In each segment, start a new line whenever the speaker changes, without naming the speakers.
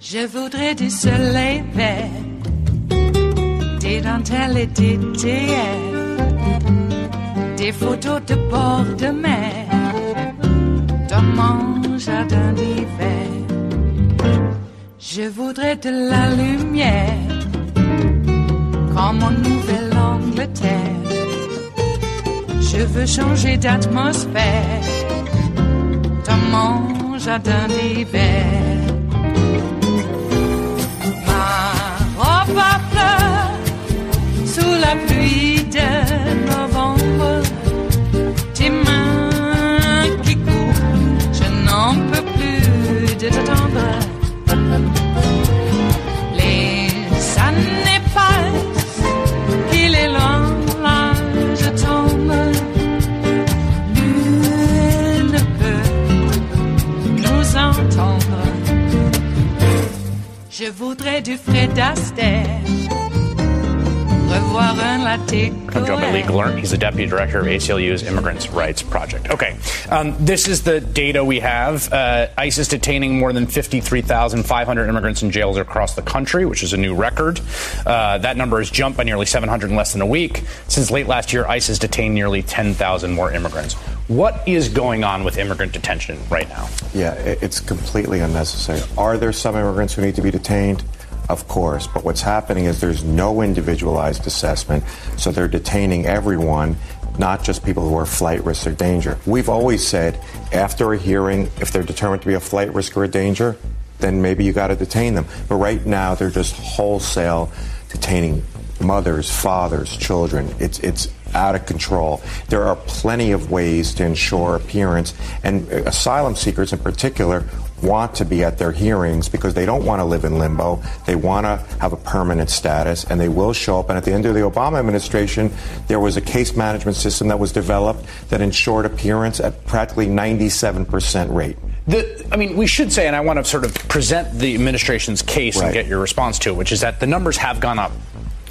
Je voudrais du soleil vert, des dentelles et des théières, des photos de bord de mer, dans mon jardin d'hiver. Je voudrais de la lumière, comme en Nouvelle-Angleterre. Je veux changer d'atmosphère, dans mon jardin d'hiver. Ma fleur, sous la pluie de novembre, tes mains qui courent, je n'en peux plus de t'attendre. Les années passent, qu'il est loin, là je tombe. Nul ne peut nous entendre. Je voudrais du Fred Astaire, revoir un latte.
I'm Joe McLean. He's the Deputy Director of ACLU's Immigrants' Rights Project. Okay, this is the data we have. ICE is detaining more than 53,500 immigrants in jails across the country, which is a new record. That number has jumped by nearly 700 in less than a week. Since late last year, ICE has detained nearly 10,000 more immigrants. What is going on with immigrant detention right now?
Yeah, it's completely unnecessary. Are there some immigrants who need to be detained? Of course, but what's happening is there's no individualized assessment, so they're detaining everyone, not just people who are flight risk or danger. We've always said, after a hearing, if they're determined to be a flight risk or a danger, then maybe you got to detain them. But right now, they're just wholesale detaining mothers, fathers, children. It's out of control. There are plenty of ways to ensure appearance, and asylum seekers in particular want to be at their hearings because they don't want to live in limbo. They want to have a permanent status, and they will show up. And at the end of the Obama administration, there was a case management system that was developed that ensured appearance at practically 97% rate.
We should say, and I want to sort of present the administration's case
Right.
and get your response to it, which is that the numbers have gone up.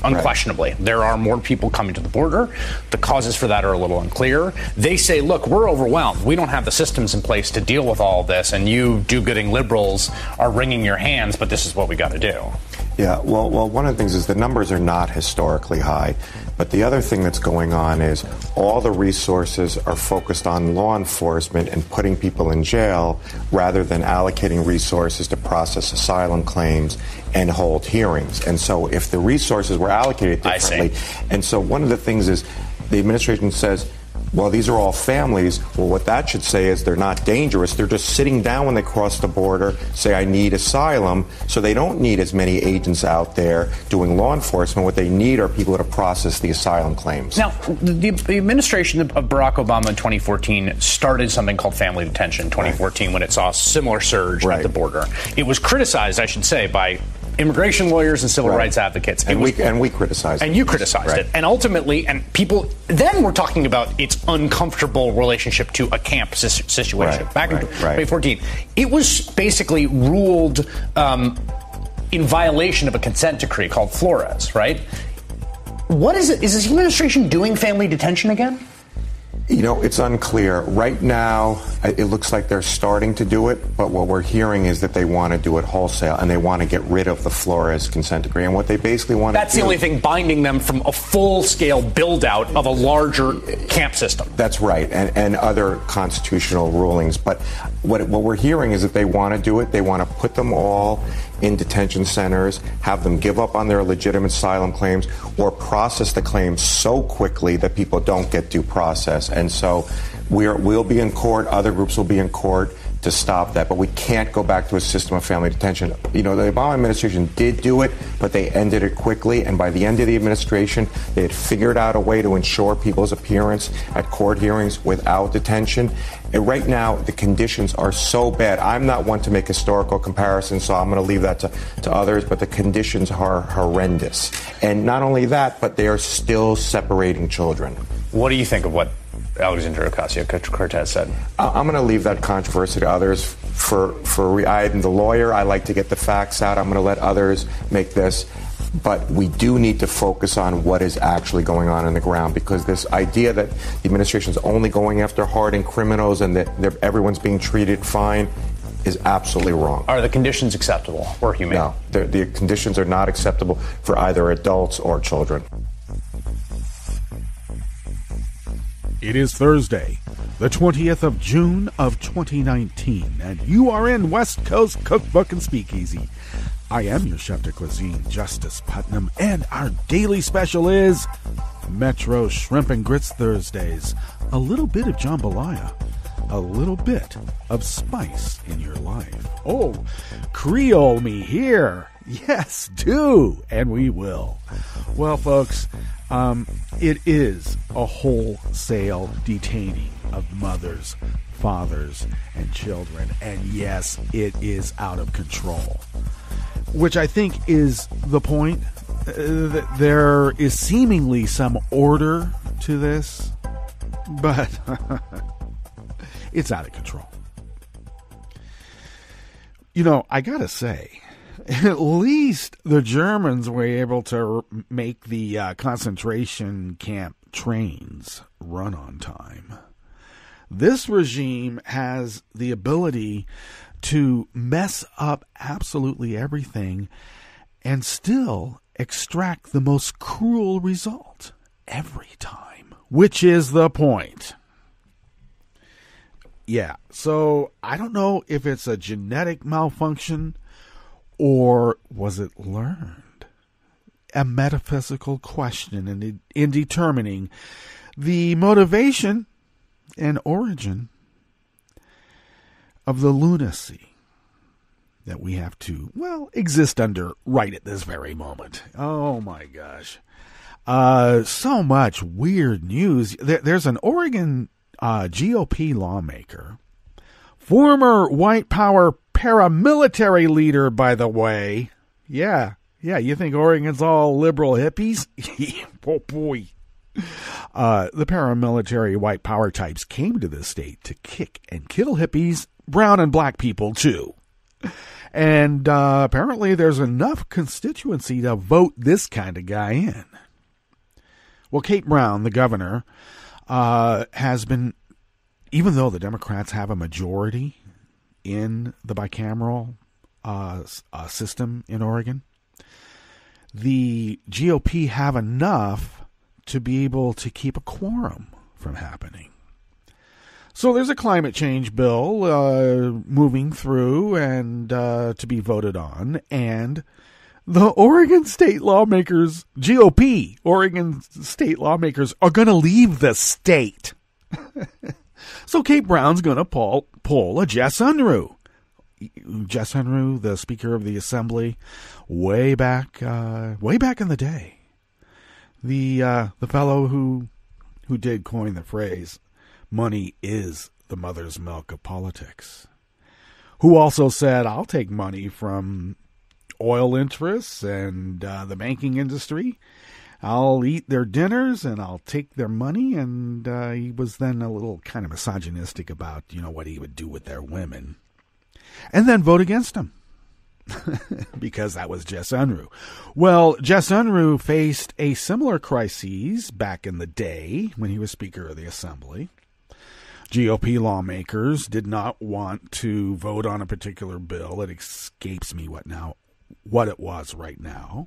Unquestionably. Right. There are more people coming to the border. The causes for that are a little unclear. They say, look, we're overwhelmed. We don't have the systems in place to deal with all of this, and you do-gooding liberals are wringing your hands, but this is what we got to do.
Yeah, well, one of the things is the numbers are not historically high. But the other thing that's going on is all the resources are focused on law enforcement and putting people in jail rather than allocating resources to process asylum claims and hold hearings. And so if the resources were allocated differently, and so one of the things is the administration says, well, these are all families. Well, what that should say is they're not dangerous. They're just sitting down when they cross the border, say, I need asylum. So they don't need as many agents out there doing law enforcement. What they need are people to process the asylum claims.
Now, the administration of Barack Obama in 2014 started something called family detention in 2014 when it saw a similar surge at the border. It was criticized, I should say, by immigration lawyers and civil rights advocates.
And we criticized it.
And you criticized it. And ultimately, and people then were talking about its uncomfortable relationship to a camp situation. Back in 2014, it was basically ruled in violation of a consent decree called Flores, right? What is it? Is this administration doing family detention again?
You know, it's unclear. Right now, it looks like they're starting to do it, but what we're hearing is that they want to do it wholesale, and they want to get rid of the Flores consent decree. And what they basically want to do...
That's the only thing binding them from a full-scale build-out of a larger camp system.
That's right, and other constitutional rulings. But what we're hearing is that they want to do it. They want to put them all in detention centers, have them give up on their legitimate asylum claims, or process the claims so quickly that people don't get due process. And so we'll be in court, other groups will be in court to stop that, but we can't go back to a system of family detention. You know, the Obama administration did do it, but they ended it quickly, and by the end of the administration, they had figured out a way to ensure people's appearance at court hearings without detention. And right now, the conditions are so bad. I'm not one to make historical comparisons, so I'm going to leave that to others, but the conditions are horrendous. And not only that, but they are still separating children.
What do you think of what Alexandria Ocasio-Cortez said.
I'm going to leave that controversy to others. I'm the lawyer. I like to get the facts out. I'm going to let others make this. But we do need to focus on what is actually going on the ground, because this idea that the administration is only going after hardened criminals and that everyone's being treated fine is absolutely wrong.
Are the conditions acceptable or humane?
No, the conditions are not acceptable for either adults or children.
It is Thursday, the 20th of June of 2019, and you are in West Coast Cookbook and Speakeasy. I am your chef de cuisine, Justice Putnam, and our daily special is Metro Shrimp and Grits Thursdays. A little bit of jambalaya, a little bit of spice in your life. Oh, Creole me here. Yes, do, and we will. Well, folks, it is a wholesale detaining of mothers, fathers, and children, and yes, it is out of control. Which I think is the point. There is seemingly some order to this, but it's out of control. You know, I gotta say, at least the Germans were able to make the concentration camp trains run on time. This regime has the ability to mess up absolutely everything and still extract the most cruel result every time, which is the point. Yeah, so I don't know if it's a genetic malfunction or was it learned? A metaphysical question in determining the motivation and origin of the lunacy that we have to, exist under right at this very moment. Oh, my gosh. So much weird news. There's an Oregon GOP lawmaker, former white power paramilitary leader, by the way. Yeah, you think Oregon's all liberal hippies? Oh, boy. The paramilitary white power types came to this state to kick and kill hippies, brown and black people too. And apparently there's enough constituency to vote this kind of guy in. Well, Kate Brown, the governor, has been, even though the Democrats have a majority in the bicameral system in Oregon, the GOP have enough to be able to keep a quorum from happening. So there's a climate change bill moving through and to be voted on, and the Oregon state lawmakers, GOP, Oregon state lawmakers, are going to leave the state. So Kate Brown's going to pull a Jess Unruh. Jess Unruh, the Speaker of the Assembly, way back in the day. The fellow who did coin the phrase, "Money is the mother's milk of politics," who also said, "I'll take money from oil interests and the banking industry. I'll eat their dinners and I'll take their money." And he was then a little kind of misogynistic about, what he would do with their women. And then vote against him. Because that was Jess Unruh. Well, Jess Unruh faced a similar crisis back in the day when he was Speaker of the Assembly. GOP lawmakers did not want to vote on a particular bill. It escapes me what it was right now.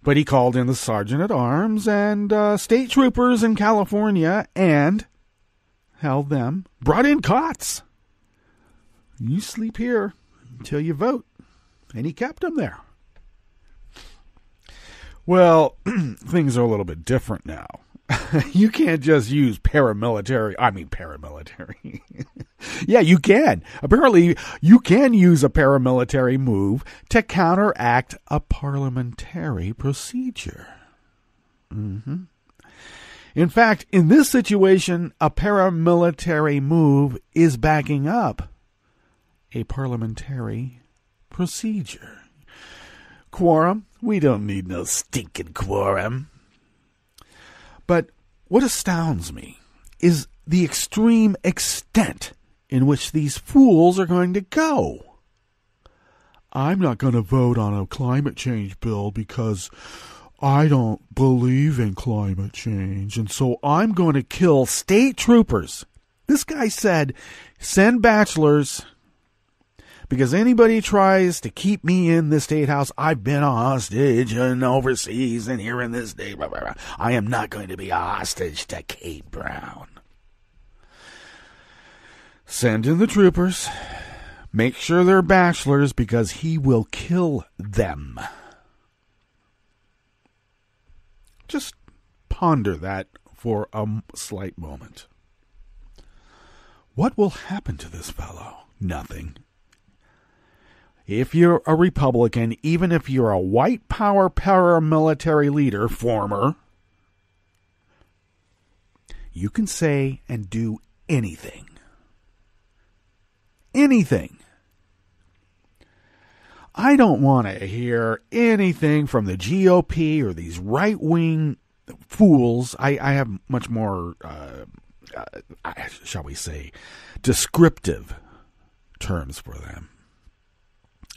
But he called in the sergeant at arms and state troopers in California and held them, brought in cots. You sleep here until you vote. And he kept them there. Well, things are a little bit different now. You can't just use paramilitary. Yeah, you can. Apparently, you can use a paramilitary move to counteract a parliamentary procedure. Mm-hmm. In fact, in this situation, a paramilitary move is backing up a parliamentary procedure. Quorum? We don't need no stinking quorum. But what astounds me is the extreme extent in which these fools are going to go. I'm not going to vote on a climate change bill because I don't believe in climate change, and so I'm going to kill state troopers. This guy said, send bachelors, because anybody tries to keep me in the state house, I've been a hostage and overseas and here in this day, blah, blah, blah. I am not going to be a hostage to Kate Brown. Send in the troopers. Make sure they're bachelors because he will kill them. Just ponder that for a slight moment. What will happen to this fellow? Nothing. If you're a Republican, even if you're a white power paramilitary leader, former, you can say and do anything. Anything. I don't want to hear anything from the GOP or these right-wing fools. I have much more, shall we say, descriptive terms for them.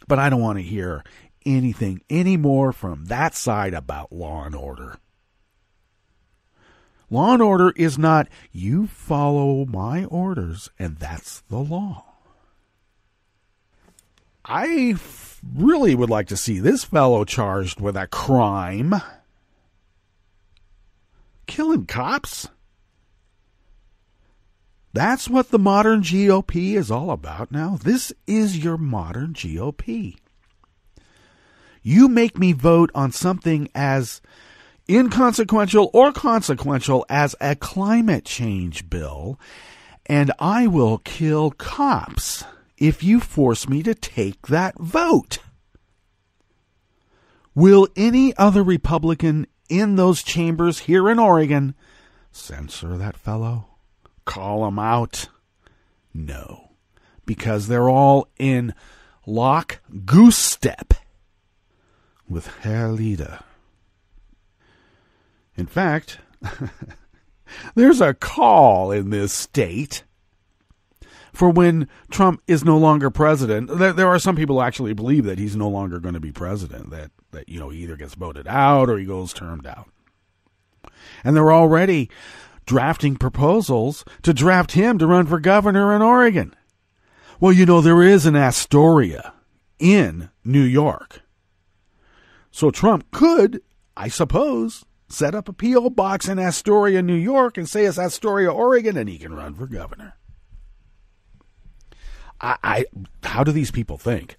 But I don't want to hear anything anymore from that side about law and order. Law and order is not, you follow my orders, and that's the law. I really would like to see this fellow charged with a crime. Killing cops? That's what the modern GOP is all about now. This is your modern GOP. You make me vote on something as inconsequential or consequential as a climate change bill, and I will kill cops if you force me to take that vote. Will any other Republican in those chambers here in Oregon censor that fellow? Call him out? No, because they're all in lock goose step with Herr Leader. In fact, there's a call in this state for when Trump is no longer president. There are some people who actually believe that he's no longer going to be president, that he either gets voted out or he goes termed out. And they're already drafting proposals to draft him to run for governor in Oregon. Well, there is an Astoria in New York. So Trump could, I suppose, set up a P.O. box in Astoria, New York, and say it's Astoria, Oregon, and he can run for governor. How do these people think?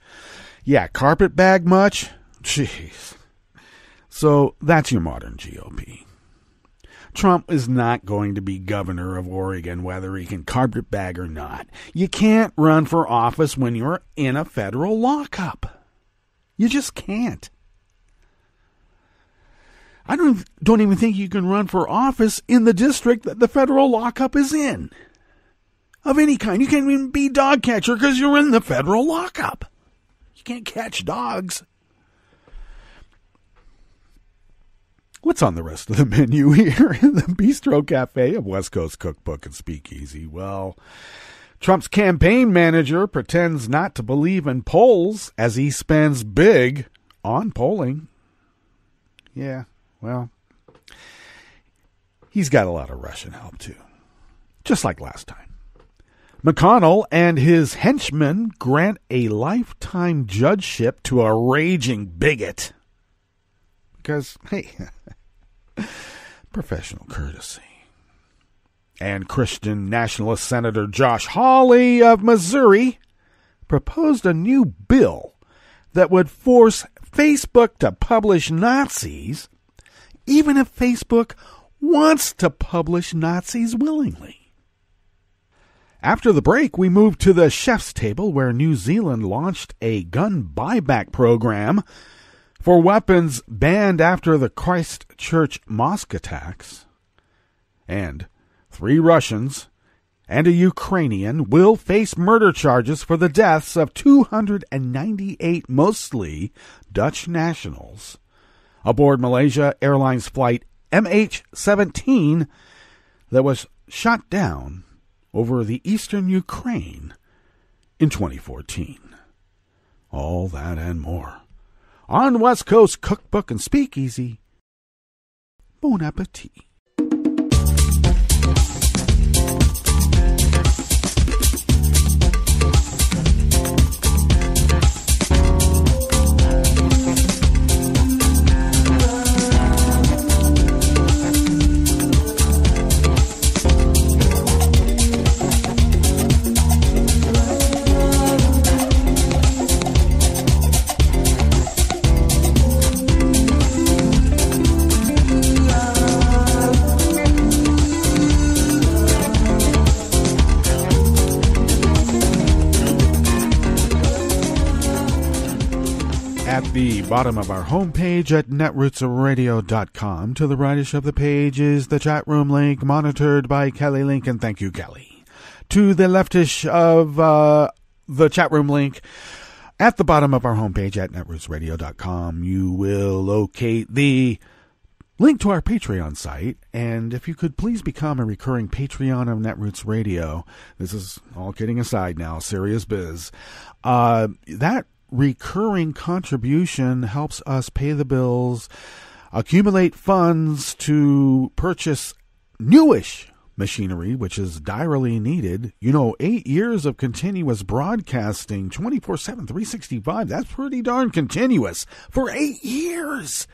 Yeah, carpetbag much? Jeez. So that's your modern GOP. Trump is not going to be governor of Oregon, whether he can carpetbag or not. You can't run for office when you're in a federal lockup. You just can't. I don't even think you can run for office in the district that the federal lockup is in. Of any kind. You can't even be dog catcher because you're in the federal lockup. You can't catch dogs. What's on the rest of the menu here in the Bistro Cafe of West Coast Cookbook and Speakeasy? Well, Trump's campaign manager pretends not to believe in polls as he spends big on polling. Yeah, well, he's got a lot of Russian help too, just like last time. McConnell and his henchmen grant a lifetime judgeship to a raging bigot. Because, hey, professional courtesy. And Christian nationalist Senator Josh Hawley of Missouri proposed a new bill that would force Facebook to publish Nazis, even if Facebook wants to publish Nazis willingly. After the break, we move to the chef's table, where New Zealand launched a gun buyback program for weapons banned after the Christchurch mosque attacks. And 3 Russians and a Ukrainian will face murder charges for the deaths of 298 mostly Dutch nationals aboard Malaysia Airlines Flight MH17 that was shot down over the eastern Ukraine in 2014. All that and more on West Coast Cookbook and Speakeasy. Bon appetit. At the bottom of our homepage at netrootsradio.com, to the rightish of the page is the chat room link, monitored by Kelly Lincoln. Thank you, Kelly. To the leftish of the chat room link, at the bottom of our homepage at netrootsradio.com, you will locate the link to our Patreon site. And if you could please become a recurring Patreon of Netroots Radio, this is all kidding aside now, serious biz. That recurring contribution helps us pay the bills, accumulate funds to purchase newish machinery, which is direly needed. 8 years of continuous broadcasting, 24/7, 365. That's pretty darn continuous for 8 years.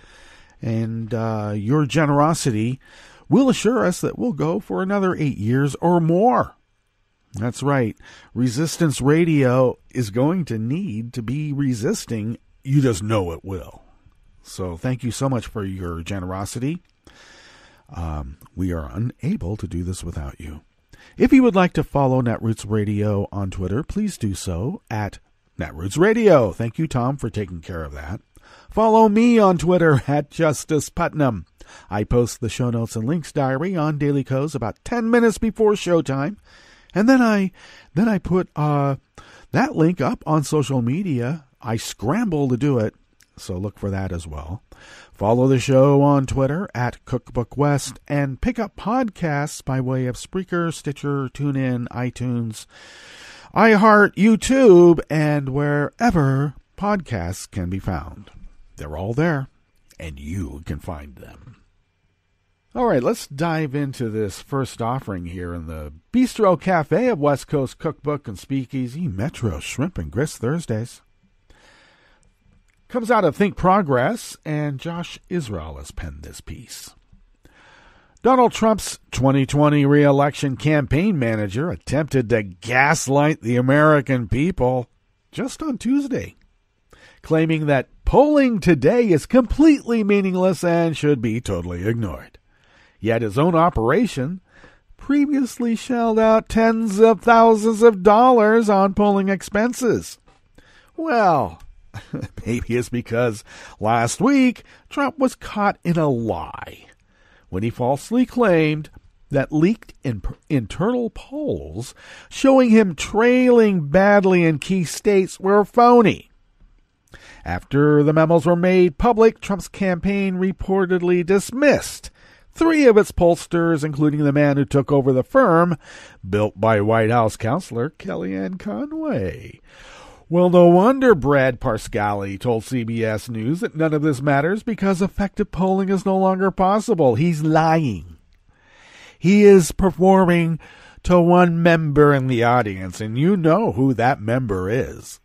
And your generosity will assure us that we'll go for another 8 years or more. That's right. Resistance Radio is going to need to be resisting. You just know it will. So thank you so much for your generosity. We are unable to do this without you. If you would like to follow Netroots Radio on Twitter, please do so at Netroots Radio. Thank you, Tom, for taking care of that. Follow me on Twitter at Justice Putnam. I post the show notes and links diary on Daily Kos about 10 minutes before showtime. And then I put that link up on social media. I scramble to do it, so look for that as well. Follow the show on Twitter at CookbookWest, and pick up podcasts by way of Spreaker, Stitcher, TuneIn, iTunes, iHeart, YouTube, and wherever podcasts can be found. They're all there, and you can find them. All right, let's dive into this first offering here in the Bistro Cafe of West Coast Cookbook and Speakeasy, Metro Shrimp and Grist Thursdays. Comes out of Think Progress, and Josh Israel has penned this piece. Donald Trump's 2020 re-election campaign manager attempted to gaslight the American people just on Tuesday, claiming that polling today is completely meaningless and should be totally ignored. Yet his own operation previously shelled out tens of thousands of dollars on polling expenses. Well, maybe it's because last week Trump was caught in a lie when he falsely claimed that leaked internal polls showing him trailing badly in key states were phony. After the memos were made public, Trump's campaign reportedly dismissed 3 of its pollsters, including the man who took over the firm, built by White House counselor Kellyanne Conway. Well, no wonder Brad Parscale told CBS News that none of this matters because effective polling is no longer possible. He's lying. He is performing to one member in the audience, and you know who that member is.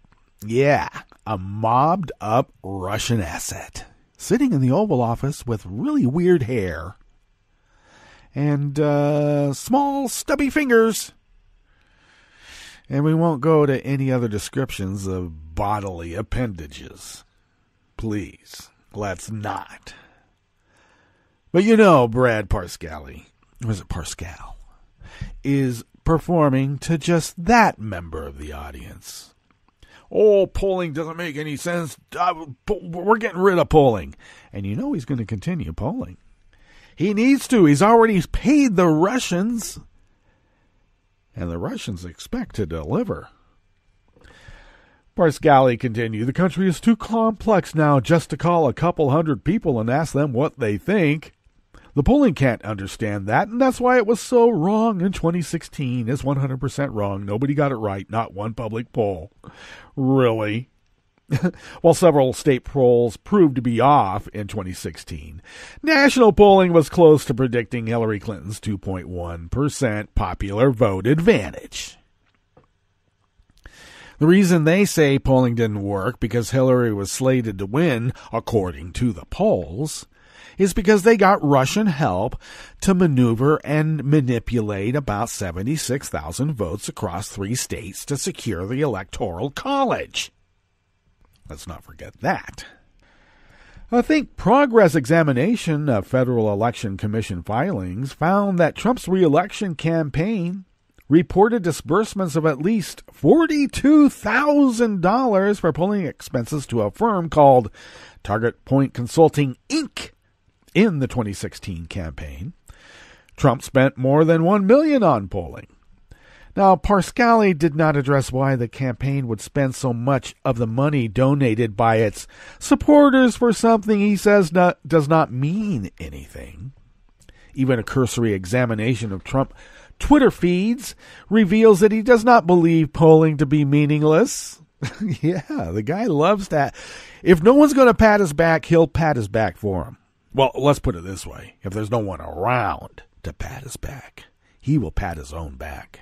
Yeah, a mobbed-up Russian asset sitting in the Oval Office with really weird hair and small, stubby fingers. And we won't go to any other descriptions of bodily appendages. Please, let's not. But Brad Parscale, or is it Parscale, is performing to just that member of the audience. Oh, polling doesn't make any sense. We're getting rid of polling. And he's going to continue polling. He needs to. He's already paid the Russians. And the Russians expect to deliver. Parscale continued, the country is too complex now just to call a couple hundred people and ask them what they think. The polling can't understand that, and that's why it was so wrong in 2016. It's 100% wrong. Nobody got it right, not one public poll. Really? While several state polls proved to be off in 2016, national polling was close to predicting Hillary Clinton's 2.1% popular vote advantage. The reason they say polling didn't work because Hillary was slated to win, according to the polls, is because they got Russian help to maneuver and manipulate about 76,000 votes across 3 states to secure the Electoral College. Let's not forget that. I think progress examination of Federal Election Commission filings found that Trump's re-election campaign reported disbursements of at least $42,000 for polling expenses to a firm called Target Point Consulting, Inc. in the 2016 campaign. Trump spent more than $1 million on polling. Now, Parscale did not address why the campaign would spend so much of the money donated by its supporters for something he says does not mean anything. Even a cursory examination of Trump Twitter feeds reveals that he does not believe polling to be meaningless. Yeah, the guy loves that. If no one's going to pat his back, he'll pat his back for him. Well, let's put it this way. If there's no one around to pat his back, he will pat his own back.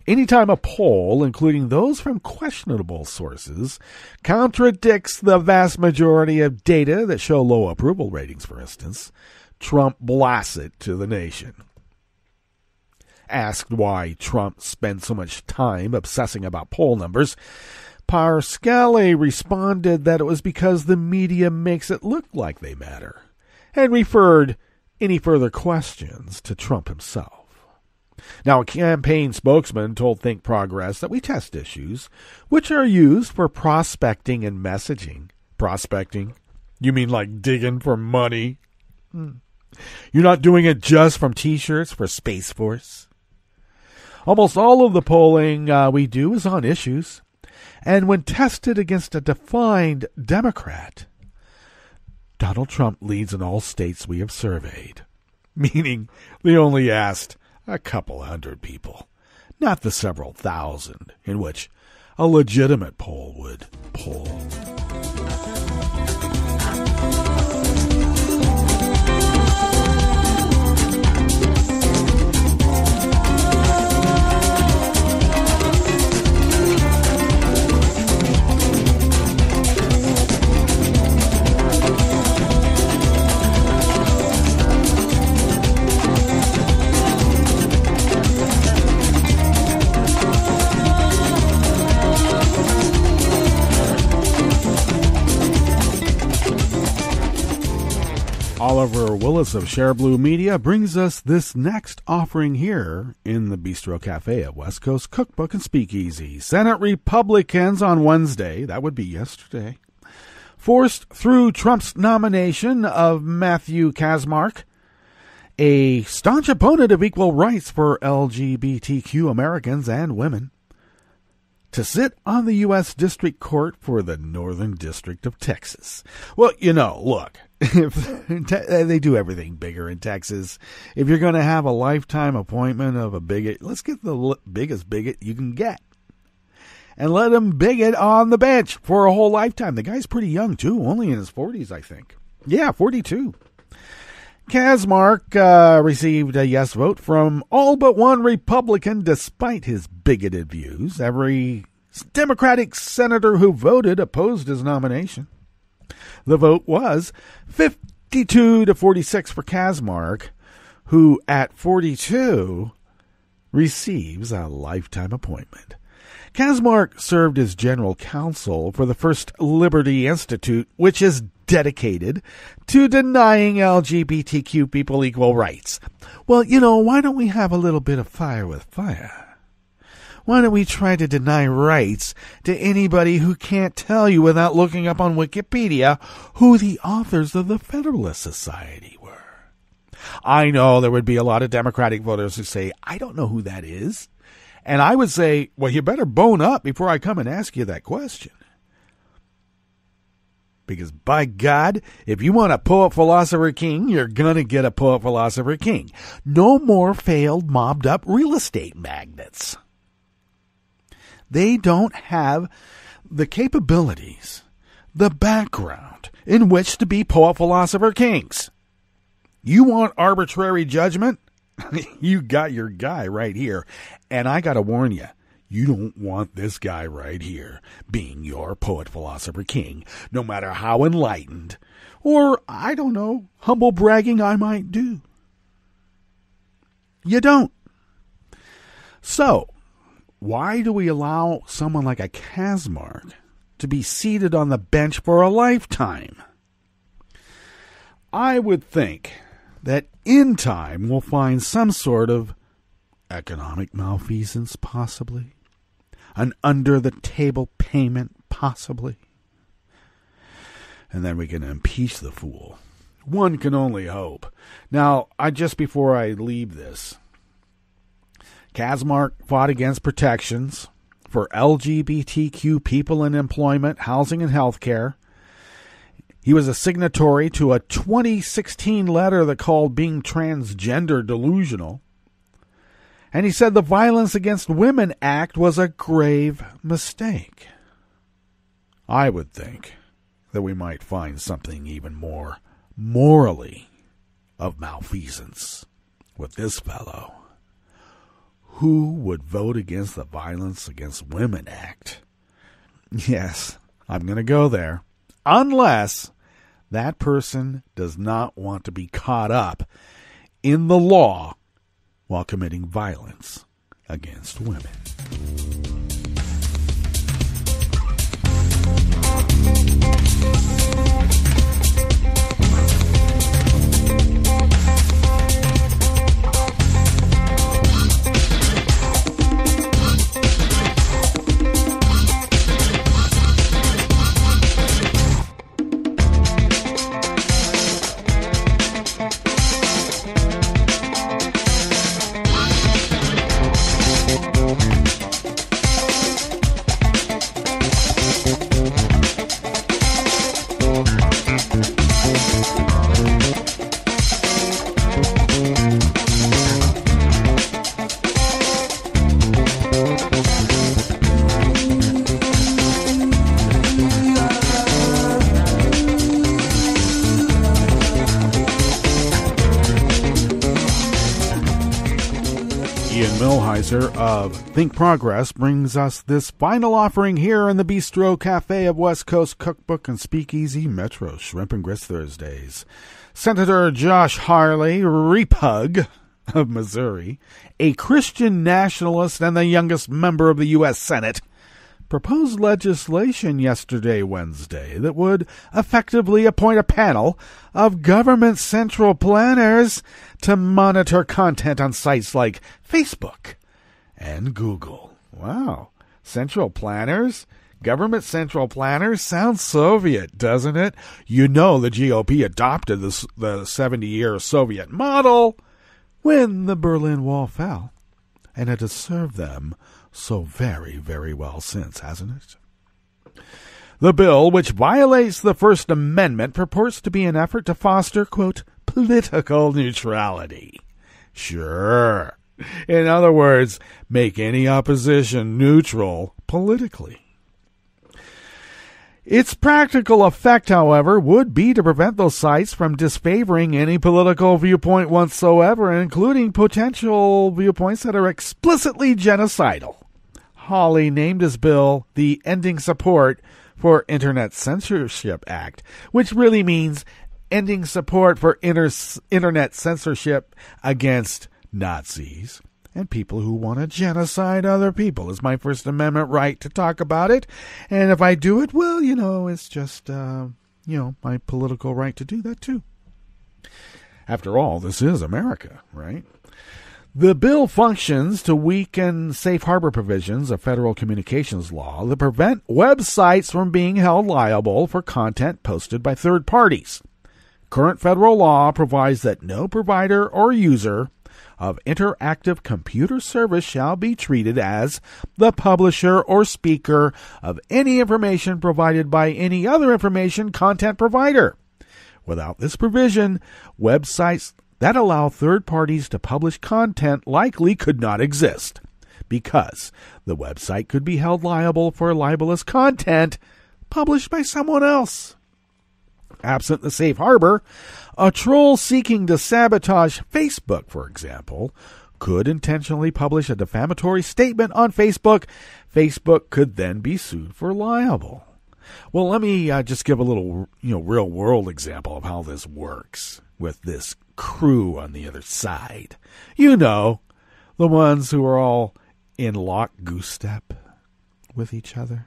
Anytime a poll, including those from questionable sources, contradicts the vast majority of data that show low approval ratings, for instance, Trump blasts it to the nation. Asked why Trump spent so much time obsessing about poll numbers, Parscale responded that it was because the media makes it look like they matter, and referred any further questions to Trump himself. Now, a campaign spokesman told Think Progress that we test issues which are used for prospecting and messaging. Prospecting? You mean like digging for money? You're not doing it just from T-shirts for Space Force? Almost all of the polling we do is on issues. And when tested against a defined Democrat, Donald Trump leads in all states we have surveyed. Meaning they only asked a couple hundred people, not the several thousand in which a legitimate poll would poll. Oliver Willis of Share Blue Media brings us this next offering here in the Bistro Cafe at West Coast Cookbook and Speakeasy. Senate Republicans on Wednesday, that would be yesterday, forced through Trump's nomination of Matthew Kacsmaryk, a staunch opponent of equal rights for LGBTQ Americans and women, to sit on the U.S. District Court for the Northern District of Texas. Well, look, if they do everything bigger in Texas. If you're going to have a lifetime appointment of a bigot, let's get the biggest bigot you can get. And let him bigot on the bench for a whole lifetime. The guy's pretty young, too, only in his 40s, I think. Yeah, 42. Kacsmaryk received a yes vote from all but one Republican despite his bigoted views. Every Democratic senator who voted opposed his nomination. The vote was 52 to 46 for Kacsmaryk, who at 42 receives a lifetime appointment. Kacsmaryk served as general counsel for the First Liberty Institute, which is dedicated to denying LGBTQ people equal rights. Well, why don't we have a little bit of fire with fire? Why don't we try to deny rights to anybody who can't tell you without looking up on Wikipedia who the authors of the Federalist Society were? I know there would be a lot of Democratic voters who say, I don't know who that is. And I would say, well, you better bone up before I come and ask you that question. Because by God, if you want a poet philosopher king, you're going to get a poet philosopher king. No more failed mobbed up real estate magnates. They don't have the capabilities, the background in which to be poet philosopher kings. You want arbitrary judgment? You got your guy right here. And I got to warn you, you don't want this guy right here being your poet philosopher king, no matter how enlightened or, I don't know, humble bragging I might do. You don't. So, why do we allow someone like a Kazmark to be seated on the bench for a lifetime? I would think that in time we'll find some sort of economic malfeasance, possibly. An under-the-table payment, possibly. And then we can impeach the fool. One can only hope. Now, just before I leave this, Kazmark fought against protections for LGBTQ people in employment, housing, and healthcare. He was a signatory to a 2016 letter that called being transgender delusional. And he said the Violence Against Women Act was a grave mistake. I would think that we might find something even more morally of malfeasance with this fellow. Who would vote against the Violence Against Women Act? Yes, I'm going to go there. Unless that person does not want to be caught up in the law while committing violence against women. Of Think Progress brings us this final offering here in the Bistro Cafe of West Coast Cookbook and Speakeasy Metro Shrimp and Grits Thursdays. Senator Josh Hawley, Repug of Missouri, a Christian nationalist and the youngest member of the U.S. Senate, proposed legislation yesterday, Wednesday, that would effectively appoint a panel of government central planners to monitor content on sites like Facebook and Google. Wow. Central planners? Government central planners? Sounds Soviet, doesn't it? You know the GOP adopted the 70-year Soviet model when the Berlin Wall fell. And it has served them so very, very well since, hasn't it? The bill, which violates the First Amendment, purports to be an effort to foster, quote, political neutrality. Sure. In other words, make any opposition neutral politically. Its practical effect, however, would be to prevent those sites from disfavoring any political viewpoint whatsoever, including potential viewpoints that are explicitly genocidal. Hawley named his bill the Ending Support for Internet Censorship Act, which really means ending support for internet censorship against Nazis and people who want to genocide other people. It's my First Amendment right to talk about it. And if I do it, well, it's just, my political right to do that too. After all, this is America, right? The bill functions to weaken safe harbor provisions of federal communications law that prevent websites from being held liable for content posted by third parties. Current federal law provides that no provider or user of interactive computer service shall be treated as the publisher or speaker of any information provided by any other information content provider. Without this provision, websites that allow third parties to publish content likely could not exist, because the website could be held liable for libelous content published by someone else. Absent the safe harbor, a troll seeking to sabotage Facebook, for example, could intentionally publish a defamatory statement on Facebook. Facebook could then be sued for libel. Well, let me just give a little, real-world example of how this works with this crew on the other side. The ones who are all in lock goose step with each other.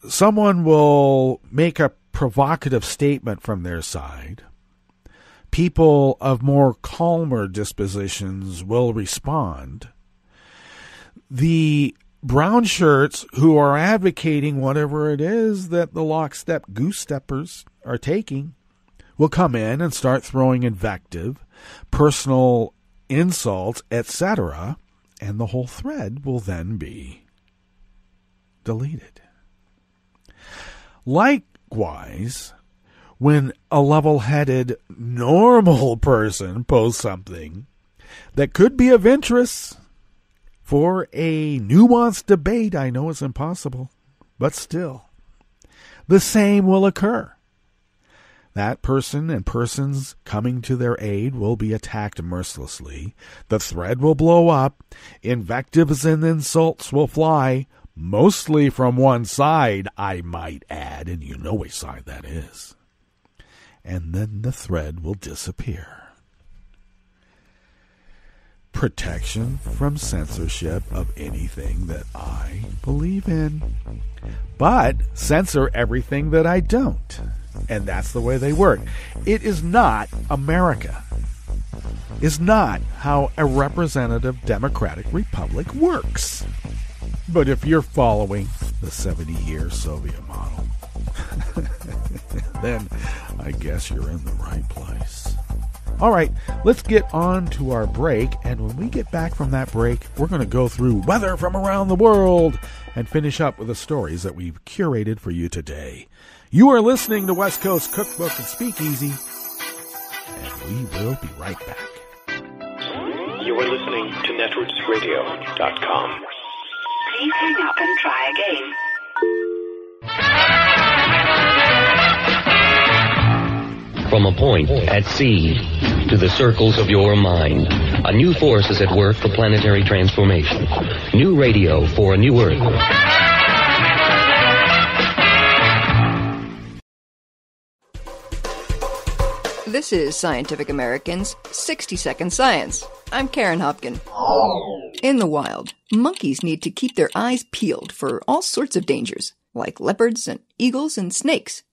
Someone will make a provocative statement from their side. People of more calmer dispositions will respond. The brown shirts who are advocating whatever it is that the lockstep goose steppers are taking will come in and start throwing invective, personal insults, etc., and the whole thread will then be deleted. Likewise, when a level-headed, normal person posts something that could be of interest for a nuanced debate, I know it's impossible, but still, the same will occur. That person and persons coming to their aid will be attacked mercilessly. The thread will blow up. Invectives and insults will fly, mostly from one side, I might add, and you know which side that is. And then the thread will disappear. Protection from censorship of anything that I believe in, but censor everything that I don't. And that's the way they work. It is not America. It's not how a representative democratic republic works. But if you're following the 70-year Soviet model, then I guess you're in the right place. All right, let's get on to our break. And when we get back from that break, we're going to go through weather from around the world and finish up with the stories that we've curated for you today. You are listening to West Coast Cookbook and Speakeasy, and we will be right back.
You are listening to netrootsradio.com.
Please hang up and try again.
From a point at sea to the circles of your mind, a new force is at work for planetary transformation. New radio for a new Earth.
This is Scientific American's 60-Second Science. I'm Karen Hopkin. In the wild, monkeys need to keep their eyes peeled for all sorts of dangers, like leopards and eagles and snakes.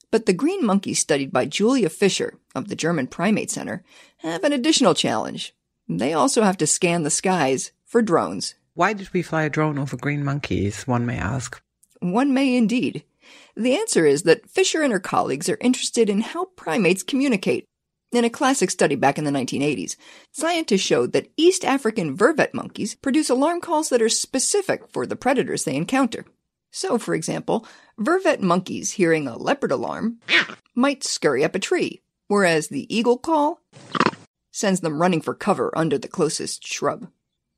But the green monkeys studied by Julia Fischer of the German Primate Center have an additional challenge. They also have to scan the skies for drones.
Why did we fly a drone over green monkeys, one may ask?
One may indeed. The answer is that Fisher and her colleagues are interested in how primates communicate. In a classic study back in the 1980s, scientists showed that East African vervet monkeys produce alarm calls that are specific for the predators they encounter. So, for example, vervet monkeys hearing a leopard alarm might scurry up a tree, whereas the eagle call sends them running for cover under the closest shrub.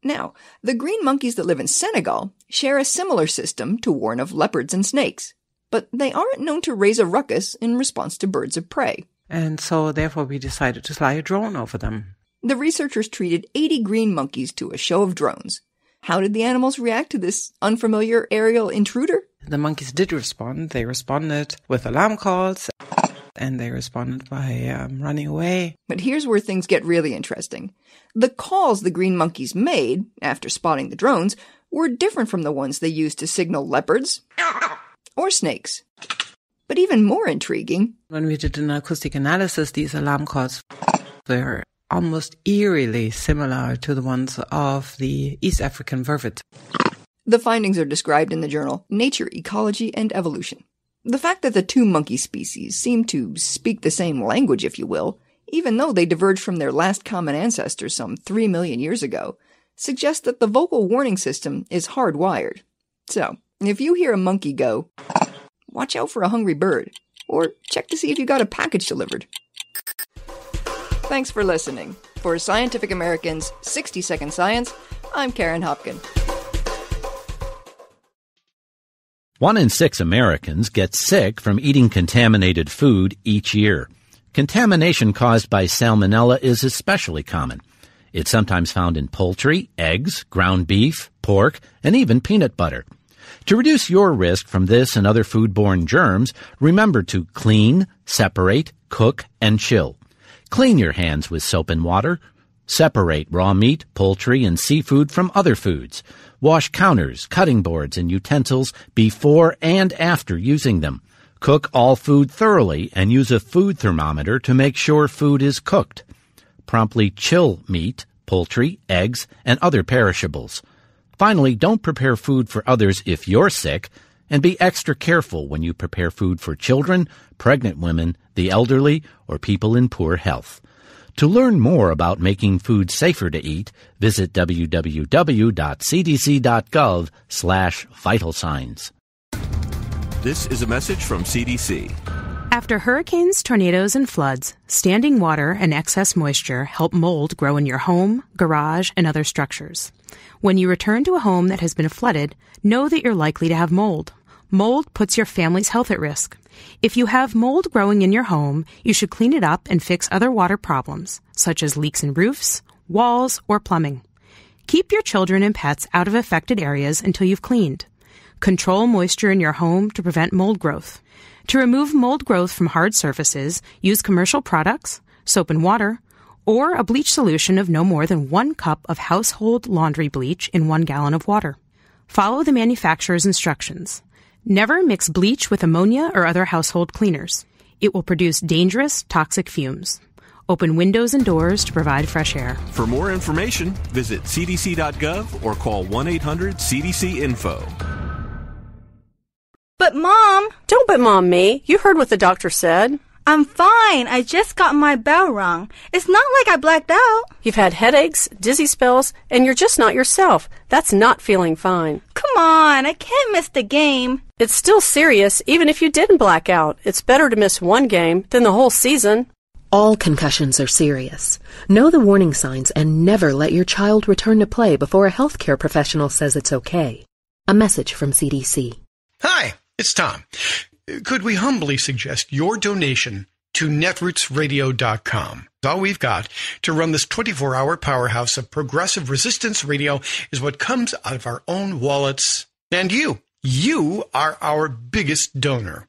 Now, the green monkeys that live in Senegal share a similar system to warn of leopards and snakes, but they aren't known to raise a ruckus in response to birds of prey.
And so, therefore, we decided to fly a drone over them.
The researchers treated 80 green monkeys to a show of drones. How did the animals react to this unfamiliar aerial intruder?
The monkeys did respond. They responded with alarm calls, and they responded by running away.
But here's where things get really interesting. The calls the green monkeys made, after spotting the drones, were different from the ones they used to signal leopards or snakes. But even more intriguing,
when we did an acoustic analysis, these alarm calls were almost eerily similar to the ones of the East African vervet.
The findings are described in the journal Nature, Ecology, and Evolution. The fact that the two monkey species seem to speak the same language, if you will, even though they diverged from their last common ancestors some 3 million years ago, suggests that the vocal warning system is hardwired. So, if you hear a monkey go, watch out for a hungry bird, or check to see if you got a package delivered. Thanks for listening. For Scientific American's 60-Second Science, I'm Karen Hopkin.
1 in 6 Americans get sick from eating contaminated food each year. Contamination caused by salmonella is especially common. It's sometimes found in poultry, eggs, ground beef, pork, and even peanut butter. To reduce your risk from this and other foodborne germs, remember to clean, separate, cook, and chill. Clean your hands with soap and water. Separate raw meat, poultry, and seafood from other foods. Wash counters, cutting boards, and utensils before and after using them. Cook all food thoroughly and use a food thermometer to make sure food is cooked. Promptly chill meat, poultry, eggs, and other perishables. Finally, don't prepare food for others if you're sick, and be extra careful when you prepare food for children, pregnant women, the elderly, or people in poor health. To learn more about making food safer to eat, visit www.cdc.gov/vital signs.
This is a message from CDC.
After hurricanes, tornadoes, and floods, standing water and excess moisture help mold grow in your home, garage, and other structures. When you return to a home that has been flooded, know that you're likely to have mold. Mold puts your family's health at risk. If you have mold growing in your home, you should clean it up and fix other water problems, such as leaks in roofs, walls, or plumbing. Keep your children and pets out of affected areas until you've cleaned. Control moisture in your home to prevent mold growth. To remove mold growth from hard surfaces, use commercial products, soap and water, or a bleach solution of no more than 1 cup of household laundry bleach in 1 gallon of water. Follow the manufacturer's instructions. Never mix bleach with ammonia or other household cleaners. It will produce dangerous, toxic fumes. Open windows and doors to provide fresh air.
For more information, visit cdc.gov or call 1-800-CDC-INFO.
But Mom!
Don't but Mom me. You heard what the doctor said.
I'm fine. I just got my bell rung. It's not like I blacked out.
You've had headaches, dizzy spells, and you're just not yourself. That's not feeling fine.
Come on, I can't miss the game.
It's still serious, even if you didn't black out. It's better to miss 1 game than the whole season.
All concussions are serious. Know the warning signs and never let your child return to play before a healthcare professional says it's okay. A message from CDC.
Hi, it's Tom. Could we humbly suggest your donation to netrootsradio.com? All we've got to run this 24-hour powerhouse of progressive resistance radio is what comes out of our own wallets. And you are our biggest donor.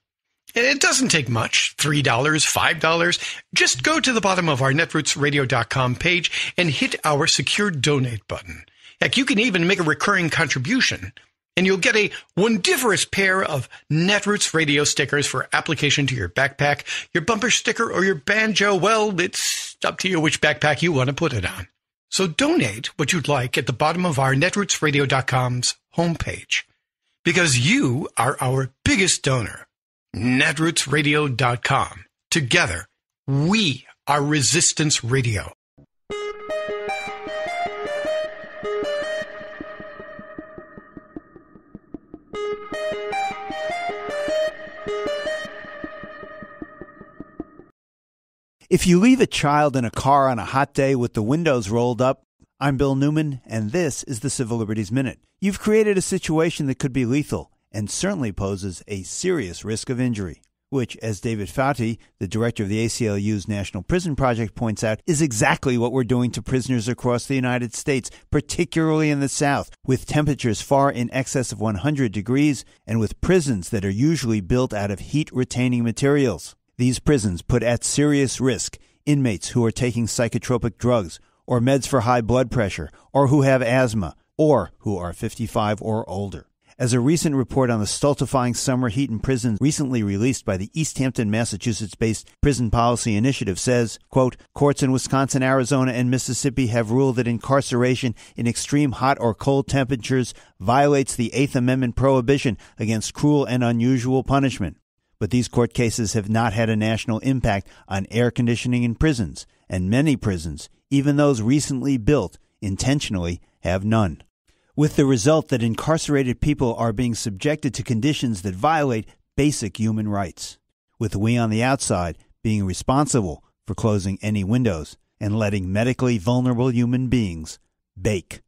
It doesn't take much, $3, $5. Just go to the bottom of our netrootsradio.com page and hit our secure donate button. Heck, you can even make a recurring contribution. And you'll get a wondiferous pair of Netroots radio stickers for application to your backpack, your bumper sticker, or your banjo. Well, it's up to you which backpack you want to put it on. So donate what you'd like at the bottom of our netrootsradio.com's homepage. Because you are our biggest donor. Netrootsradio.com. Together, we are Resistance Radio.
If you leave a child in a car on a hot day with the windows rolled up, I'm Bill Newman, and this is the Civil Liberties Minute. You've created a situation that could be lethal and certainly poses a serious risk of injury, which, as David Fauci, the director of the ACLU's National Prison Project, points out, is exactly what we're doing to prisoners across the United States, particularly in the South, with temperatures far in excess of 100 degrees and with prisons that are usually built out of heat-retaining materials. These prisons put at serious risk inmates who are taking psychotropic drugs or meds for high blood pressure or who have asthma or who are 55 or older. As a recent report on the stultifying summer heat in prisons recently released by the East Hampton, Massachusetts-based Prison Policy Initiative says, quote, courts in Wisconsin, Arizona, and Mississippi have ruled that incarceration in extreme hot or cold temperatures violates the Eighth Amendment prohibition against cruel and unusual punishment. But these court cases have not had a national impact on air conditioning in prisons, and many prisons, even those recently built intentionally, have none. With the result that incarcerated people are being subjected to conditions that violate basic human rights, with we on the outside being responsible for closing any windows and letting medically vulnerable human beings bake.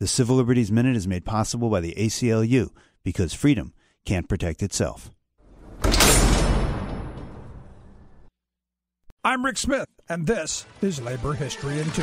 The Civil Liberties Minute is made possible by the ACLU because freedom can't protect itself.
I'm Rick Smith, and this is Labor History in 2.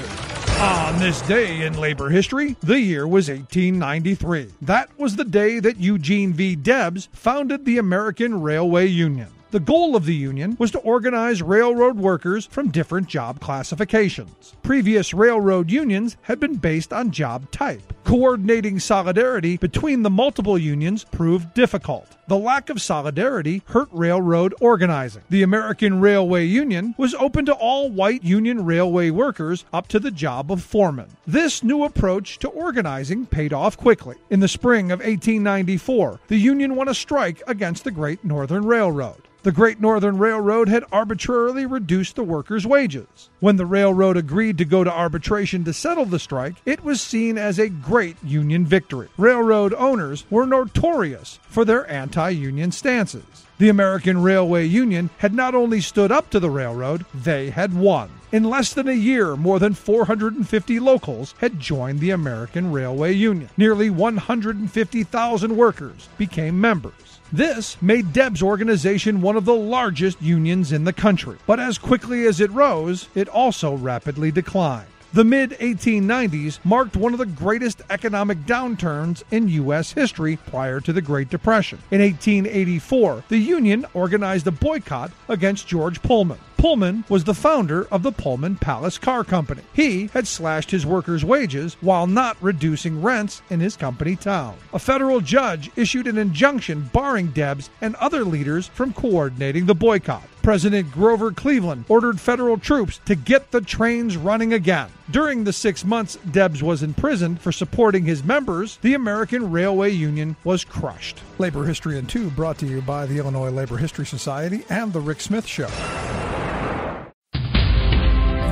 On this day in labor history, the year was 1893. That was the day that Eugene V. Debs founded the American Railway Union. The goal of the union was to organize railroad workers from different job classifications. Previous railroad unions had been based on job type. Coordinating solidarity between the multiple unions proved difficult. The lack of solidarity hurt railroad organizing. The American Railway Union was open to all white union railway workers up to the job of foreman. This new approach to organizing paid off quickly. In the spring of 1894, the union won a strike against the Great Northern Railroad. The Great Northern Railroad had arbitrarily reduced the workers' wages. When the railroad agreed to go to arbitration to settle the strike, it was seen as a great union victory. Railroad owners were notorious for their anti-union stances. The American Railway Union had not only stood up to the railroad, they had won. In less than a year, more than 450 locals had joined the American Railway Union. Nearly 150,000 workers became members. This made Debs' organization one of the largest unions in the country. But as quickly as it rose, it also rapidly declined. The mid-1890s marked one of the greatest economic downturns in U.S. history prior to the Great Depression. In 1884, the union organized a boycott against George Pullman. Pullman was the founder of the Pullman Palace Car Company. He had slashed his workers' wages while not reducing rents in his company town. A federal judge issued an injunction barring Debs and other leaders from coordinating the boycott. President Grover Cleveland ordered federal troops to get the trains running again. During the 6 months Debs was imprisoned for supporting his members, the American Railway Union was crushed.
Labor History in 2 brought to you by the Illinois Labor History Society and The Rick Smith Show.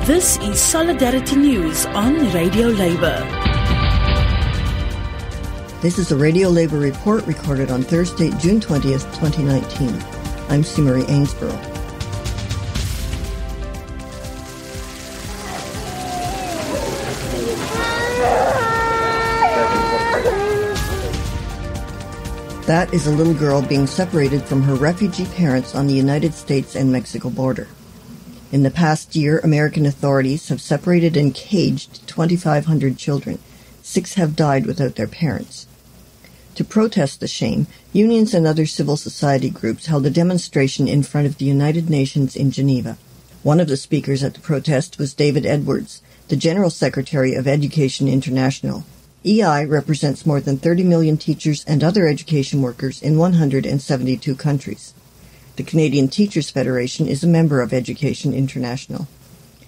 This is Solidarity News on Radio Labor.
This is the Radio Labor Report recorded on Thursday, June 20th, 2019. I'm Sue Marie Ainsborough. That is a little girl being separated from her refugee parents on the United States and Mexico border. In the past year, American authorities have separated and caged 2,500 children. 6 have died without their parents. To protest the shame, unions and other civil society groups held a demonstration in front of the United Nations in Geneva. One of the speakers at the protest was David Edwards, the General Secretary of Education International. EI represents more than 30 million teachers and other education workers in 172 countries. The Canadian Teachers Federation is a member of Education International.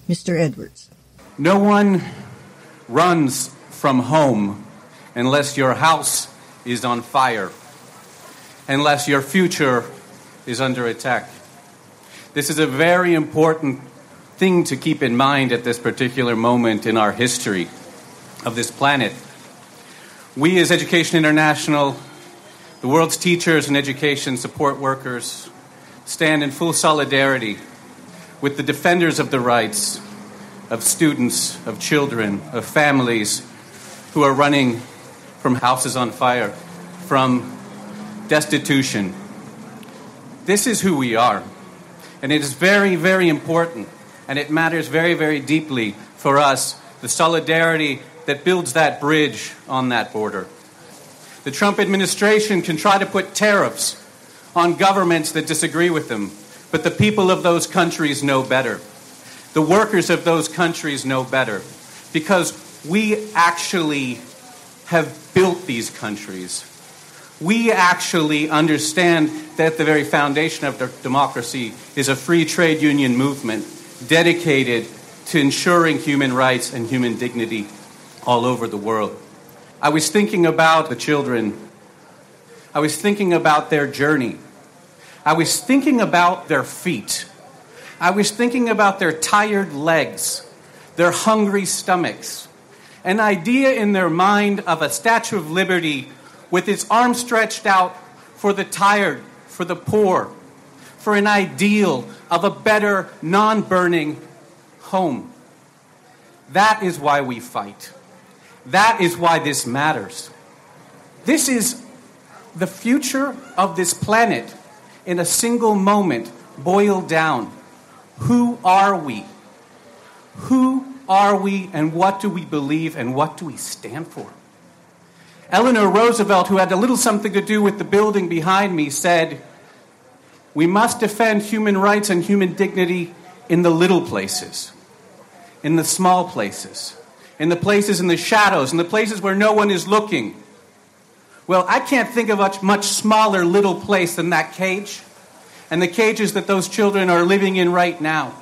Mr. Edwards.
No one runs from home unless your house is on fire, unless your future is under attack. This is a very important thing to keep in mind at this particular moment in our history of this planet. We as Education International, the world's teachers and education support workers, stand in full solidarity with the defenders of the rights of students, of children, of families who are running from houses on fire, from destitution. This is who we are. And it is very, very important, and it matters very, very deeply for us, the solidarity that builds that bridge on that border. The Trump administration can try to put tariffs on governments that disagree with them, but the people of those countries know better. The workers of those countries know better, because we actually have built these countries. We actually understand that the very foundation of their democracy is a free trade union movement dedicated to ensuring human rights and human dignity all over the world. I was thinking about the children. I was thinking about their journey. I was thinking about their feet. I was thinking about their tired legs, their hungry stomachs, an idea in their mind of a Statue of Liberty with its arms stretched out for the tired, for the poor, for an ideal of a better, non-burning home. That is why we fight. That is why this matters. This is the future of this planet in a single moment, boiled down. Who are we? Who are we, and what do we believe, and what do we stand for? Eleanor Roosevelt, who had a little something to do with the building behind me, said, "We must defend human rights and human dignity in the little places, in the small places, in the places in the shadows, in the places where no one is looking." Well, I can't think of a much smaller little place than that cage, and the cages that those children are living in right now.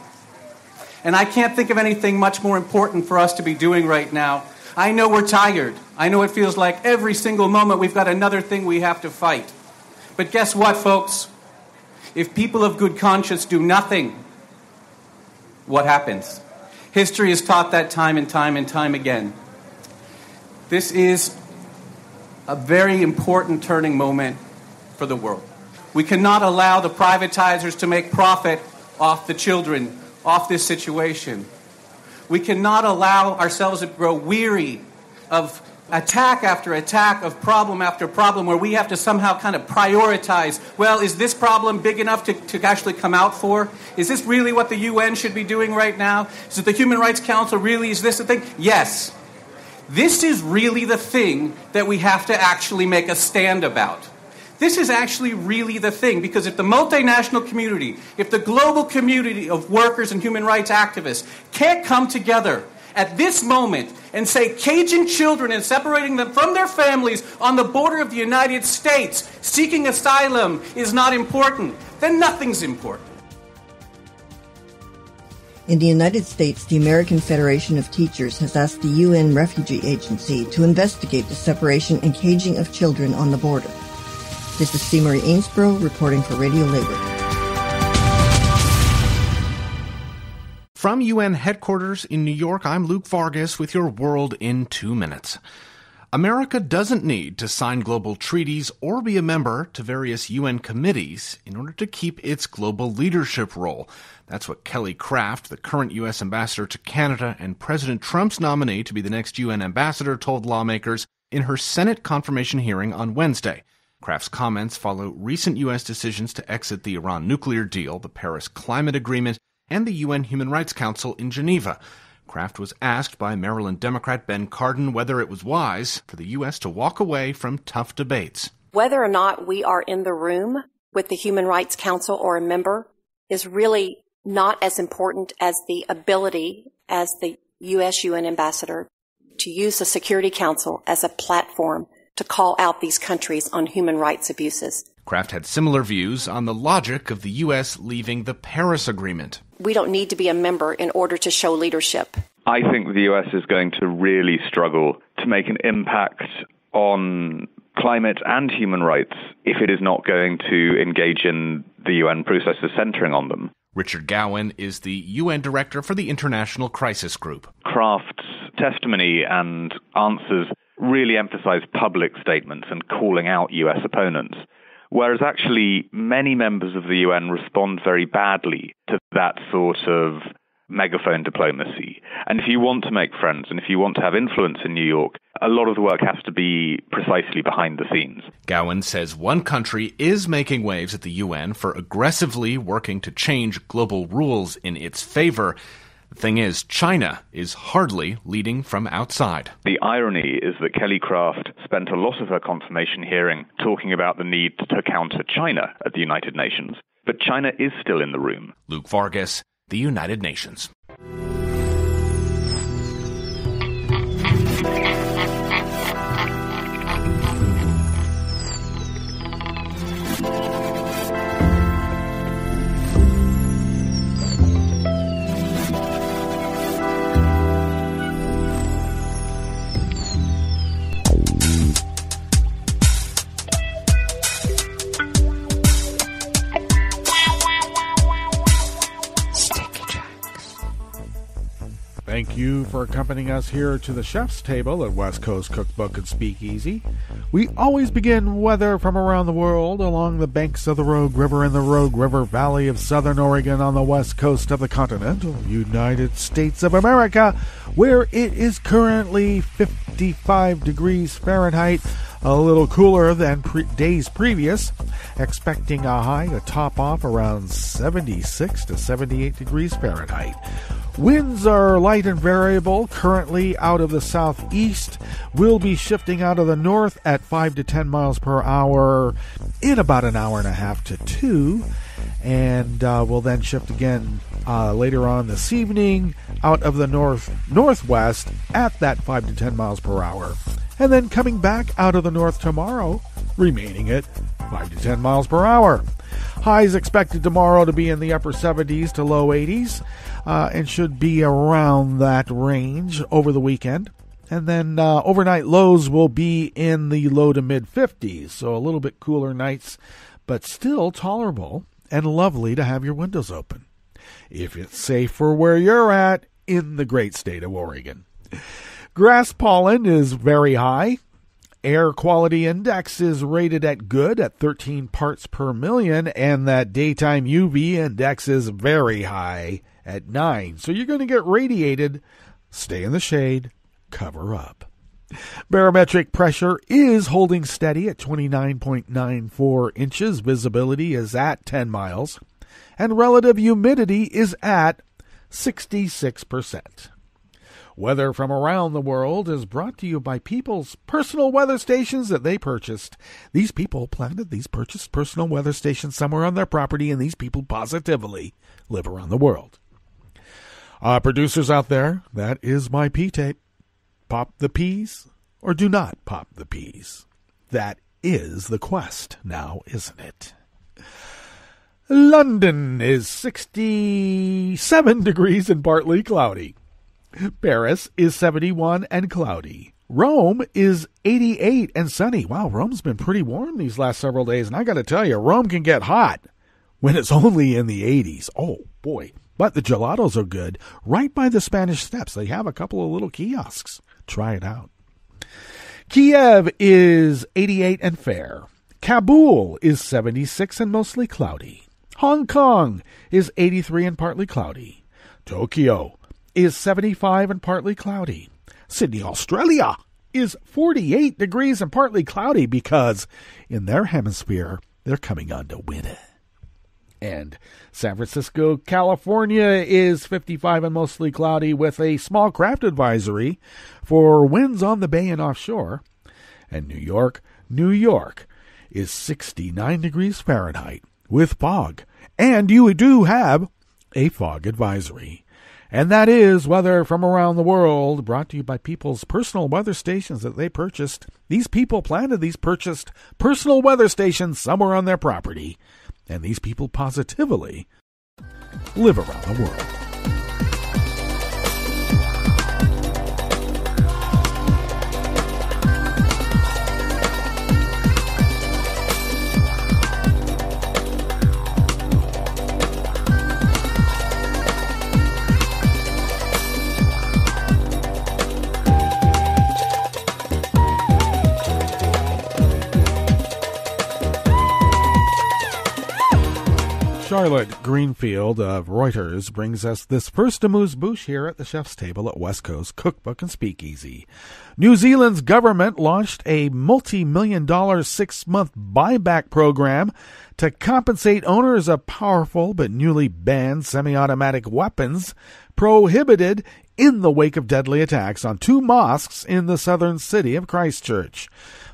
And I can't think of anything much more important for us to be doing right now. I know we're tired. I know it feels like every single moment we've got another thing we have to fight. But guess what, folks? If people of good conscience do nothing, what happens? History has taught that time and time and time again. This is a very important turning moment for the world. We cannot allow the privatizers to make profit off the children, off this situation. We cannot allow ourselves to grow weary of attack after attack, of problem after problem, where we have to somehow kind of prioritize, well, is this problem big enough to actually come out for? Is this really what the UN should be doing right now? Is it the Human Rights Council really? Is this the thing? Yes. This is really the thing that we have to actually make a stand about. This is actually really the thing, because if the multinational community, if the global community of workers and human rights activists can't come together at this moment and say caging children and separating them from their families on the border of the United States, seeking asylum, is not important, then nothing's important.
In the United States, the American Federation of Teachers has asked the UN Refugee Agency to investigate the separation and caging of children on the border. This is C. Marie Ainsborough reporting for Radio Labor.
From UN headquarters in New York, I'm Luke Vargas with your World in 2 minutes. America doesn't need to sign global treaties or be a member to various UN committees in order to keep its global leadership role. That's what Kelly Craft, the current U.S. ambassador to Canada and President Trump's nominee to be the next UN ambassador, told lawmakers in her Senate confirmation hearing on Wednesday. Craft's comments follow recent U.S. decisions to exit the Iran nuclear deal, the Paris Climate Agreement, and the UN Human Rights Council in Geneva. Craft was asked by Maryland Democrat Ben Cardin whether it was wise for the U.S. to walk away from tough debates.
Whether or not we are in the room with the Human Rights Council or a member is really not as important as the ability as the U.S. UN ambassador to use the Security Council as a platform to call out these countries on human rights abuses.
Craft had similar views on the logic of the U.S. leaving the Paris Agreement.
We don't need to be a member in order to show leadership.
I think the U.S. is going to really struggle to make an impact on climate and human rights if it is not going to engage in the UN processes centering on them.
Richard Gowan is the UN Director for the International Crisis Group.
Craft's testimony and answers really emphasize public statements and calling out U.S. opponents, whereas actually many members of the UN respond very badly to that sort of megaphone diplomacy. And if you want to make friends and if you want to have influence in New York, a lot of the work has to be precisely behind the scenes.
Gowan says one country is making waves at the UN for aggressively working to change global rules in its favor. The thing is, China is hardly leading from outside.
The irony is that Kelly Craft spent a lot of her confirmation hearing talking about the need to counter China at the United Nations. But China is still in the room.
Luke Vargas, the United Nations.
Thank you for accompanying us here to the chef's table at West Coast Cookbook and Speakeasy. We always begin weather from around the world along the banks of the Rogue River in the Rogue River Valley of southern Oregon on the west coast of the continental United States of America, where it is currently 55 degrees Fahrenheit, a little cooler than days previous, expecting a high to top off around 76 to 78 degrees Fahrenheit. Winds are light and variable, currently out of the southeast, will be shifting out of the north at 5 to 10 miles per hour in about an hour and a half to 2, and will then shift again later on this evening out of the northwest at that 5 to 10 miles per hour, and then coming back out of the north tomorrow, remaining at 5 to 10 miles per hour. Highs expected tomorrow to be in the upper 70s to low 80s, and should be around that range over the weekend. And then overnight lows will be in the low to mid 50s, so a little bit cooler nights, but still tolerable and lovely to have your windows open, if it's safe for where you're at in the great state of Oregon. Grass pollen is very high. Air quality index is rated at good at 13 parts per million, and that daytime UV index is very high at 9. So you're going to get radiated. Stay in the shade. Cover up. Barometric pressure is holding steady at 29.94 inches. Visibility is at 10 miles. And relative humidity is at 66%. Weather from around the world is brought to you by people's personal weather stations that they purchased. These people planted these purchased personal weather stations somewhere on their property, and these people positively live around the world. Producers out there, that is my P-tape. Pop the peas or do not pop the peas. That is the quest now, isn't it? London is 67 degrees and partly cloudy. Paris is 71 and cloudy. Rome is 88 and sunny. Wow, Rome's been pretty warm these last several days, and I got to tell you, Rome can get hot when it's only in the 80s. Oh, boy. But the gelatos are good. Right by the Spanish Steps, they have a couple of little kiosks. Try it out. Kiev is 88 and fair. Kabul is 76 and mostly cloudy. Hong Kong is 83 and partly cloudy. Tokyo is 75 and partly cloudy. Sydney, Australia is 48 degrees and partly cloudy because in their hemisphere, they're coming on to winter. And San Francisco, California is 55 and mostly cloudy with a small craft advisory for winds on the bay and offshore. And New York is 69 degrees Fahrenheit with fog. And you do have a fog advisory. And that is weather from around the world, brought to you by people's personal weather stations that they purchased. These people planted these purchased personal weather stations somewhere on their property. And these people positively live around the world. Charlotte Greenfield of Reuters brings us this first amuse-bouche here at the chef's table at West Coast Cookbook and Speakeasy. New Zealand's government launched a multi-million-dollar 6-month buyback program to compensate owners of powerful but newly banned semi-automatic weapons prohibited in the wake of deadly attacks on 2 mosques in the southern city of Christchurch.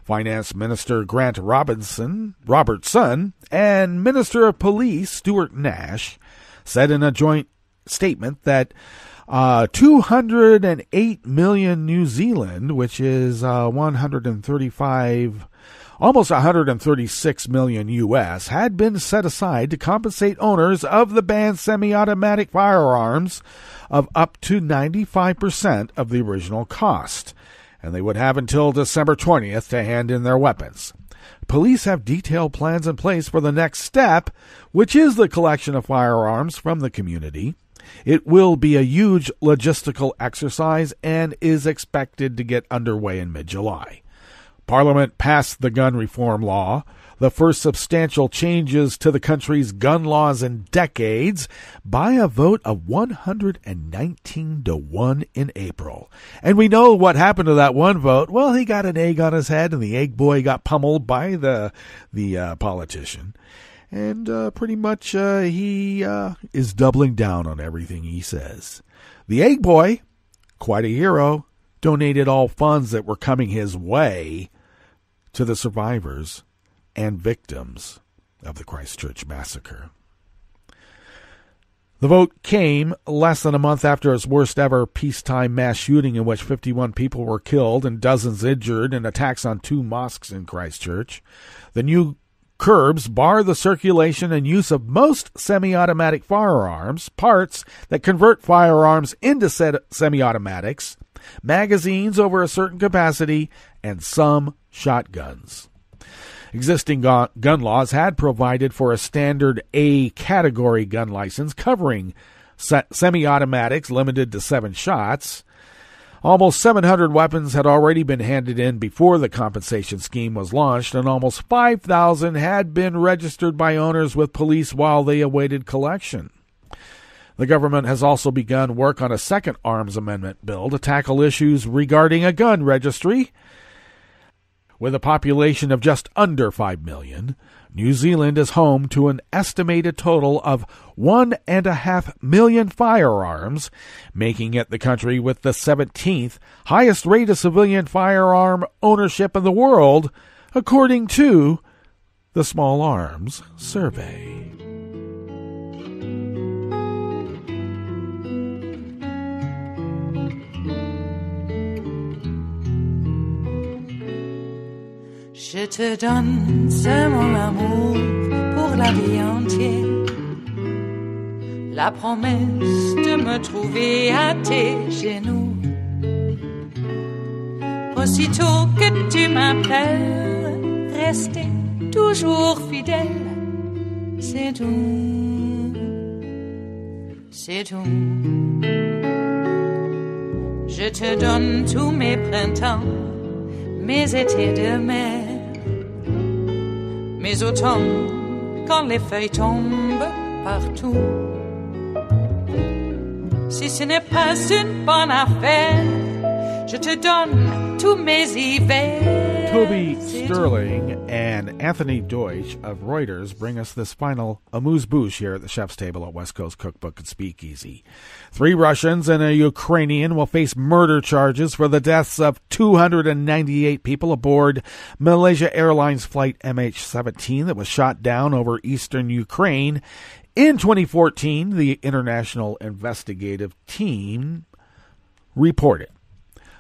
Finance Minister Grant Robertson and Minister of Police Stuart Nash said in a joint statement that 208 million New Zealand, which is almost 136 million U.S., had been set aside to compensate owners of the banned semi-automatic firearms of up to 95% of the original cost. And they would have until December 20th to hand in their weapons. Police have detailed plans in place for the next step, which is the collection of firearms from the community. It will be a huge logistical exercise and is expected to get underway in mid-July. Parliament passed the gun reform law, the first substantial changes to the country's gun laws in decades, by a vote of 119-1 in April. And we know what happened to that one vote. Well, he got an egg on his head, and the egg boy got pummeled by the politician. And pretty much he is doubling down on everything he says. The egg boy, quite a hero, donated all funds that were coming his way to the survivors and victims of the Christchurch massacre. The vote came less than a month after its worst ever peacetime mass shooting in which 51 people were killed and dozens injured in attacks on 2 mosques in Christchurch. The new curbs bar the circulation and use of most semi-automatic firearms, parts that convert firearms into semi-automatics, magazines over a certain capacity, and some shotguns. Existing gun laws had provided for a standard A category gun license covering semi-automatics limited to 7 shots. Almost 700 weapons had already been handed in before the compensation scheme was launched, and almost 5,000 had been registered by owners with police while they awaited collection. The government has also begun work on a second arms amendment bill to tackle issues regarding a gun registry. With a population of just under 5 million, New Zealand is home to an estimated total of 1.5 million firearms, making it the country with the 17th highest rate of civilian firearm ownership in the world, according to the Small Arms Survey.
Je te donne ce mon amour pour la vie entière, la promesse de me trouver à tes genoux. Aussitôt que tu m'appelles, rester toujours fidèle, c'est tout, c'est tout. Je te donne tous mes printemps, mes étés de mer, mes automnes, quand les feuilles tombent partout. Si ce n'est pas une bonne affaire, je te donne tous mes hivers.
Toby Sterling and Anthony Deutsch of Reuters bring us this final amuse-bouche here at the chef's table at West Coast Cookbook and Speakeasy. 3 Russians and a Ukrainian will face murder charges for the deaths of 298 people aboard Malaysia Airlines Flight MH17 that was shot down over eastern Ukraine. In 2014, the International Investigative Team reported.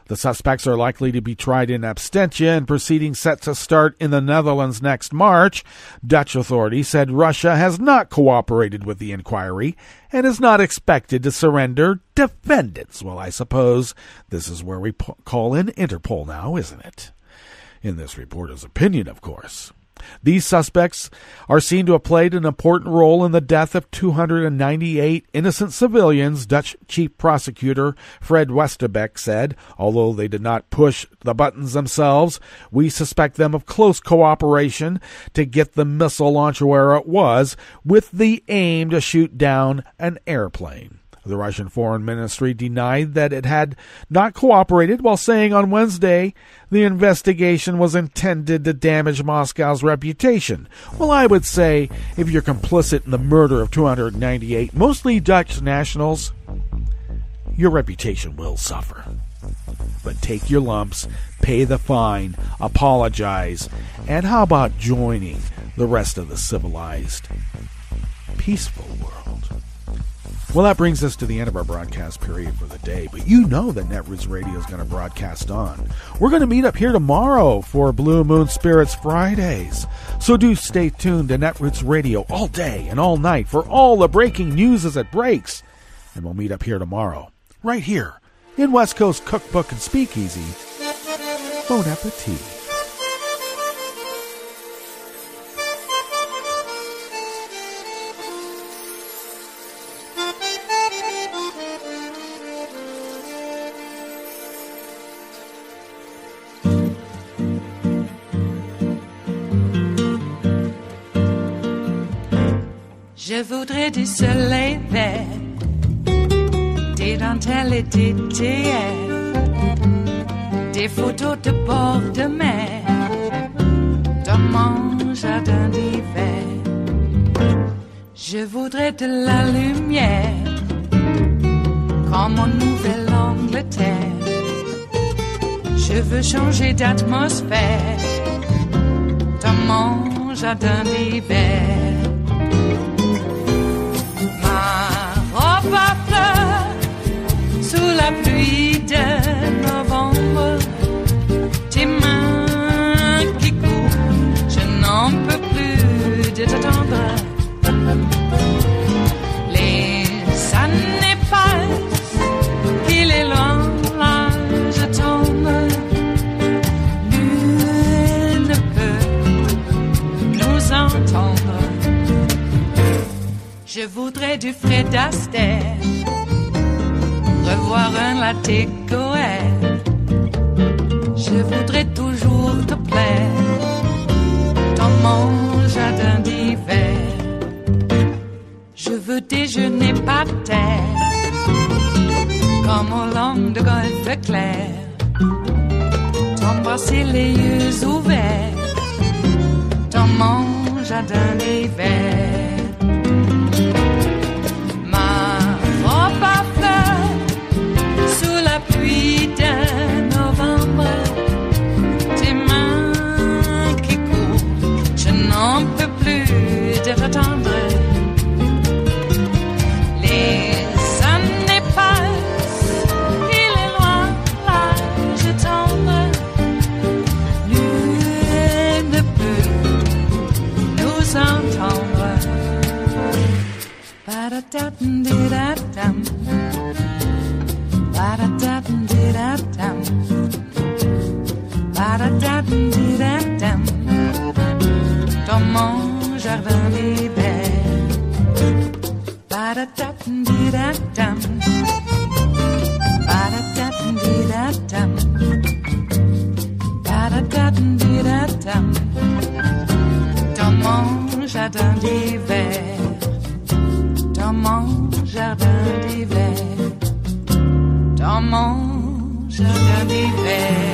The suspects are likely to be tried in absentia, and proceedings set to start in the Netherlands next March. Dutch authorities said Russia has not cooperated with the inquiry and is not expected to surrender defendants. Well, I suppose this is where we call in Interpol now, isn't it? In this reporter's opinion, of course. These suspects are seen to have played an important role in the death of 298 innocent civilians, Dutch Chief Prosecutor Fred Westerbeck said. Although they did not push the buttons themselves, we suspect them of close cooperation to get the missile launcher where it was, with the aim to shoot down an airplane. The Russian Foreign Ministry denied that it had not cooperated, while saying on Wednesday the investigation was intended to damage Moscow's reputation. Well, I would say if you're complicit in the murder of 298, mostly Dutch nationals, your reputation will suffer. But take your lumps, pay the fine, apologize, and how about joining the rest of the civilized, peaceful world? Well, that brings us to the end of our broadcast period for the day, but you know that Netroots Radio is going to broadcast on. We're going to meet up here tomorrow for Blue Moon Spirits Fridays, so do stay tuned to Netroots Radio all day and all night for all the breaking news as it breaks, and we'll meet up here tomorrow, right here in West Coast Cookbook and Speakeasy. Bon appetit.
Je voudrais du soleil vert, des dentelles et des théières, des photos de bord de mer, dans mon jardin d'hiver. Je voudrais de la lumière, comme en Nouvelle-Angleterre. Je veux changer d'atmosphère, dans mon jardin d'hiver. Ma fleur sous la pluie de novembre, tes mains qui courent, je n'en peux plus de t'attendre. Les années passent, il est loin, là je tombe. Nul ne peut nous entendre. Je voudrais du Fred Astaire, revoir un latte Goël. Je voudrais toujours te plaire, dans mon jardin d'hiver. Je veux déjeuner par terre, comme au long de golfe clair, t'embrasser les yeux ouverts, dans mon jardin d'hiver. Pluie de novembre, tes mains qui courent, je n'en peux plus de t'attendre. Les années passent, il est loin, là je tombe. Nul ne peut nous entendre. Ba-da-da-dum-di-da-dum. Ba-da-da-dum-di-da-dum. Ba-da-da-dum-di-da-dum. Dans mon jardin d'hiver. Ba-da-da-dum-di-da-dum. Ba-da-da-dum-di-da-dum. Ba-da-da-dum-di-da-dum. Dans mon jardin d'hiver. Dans mon jardin d'hiver. Dans mon jardin d'hiver.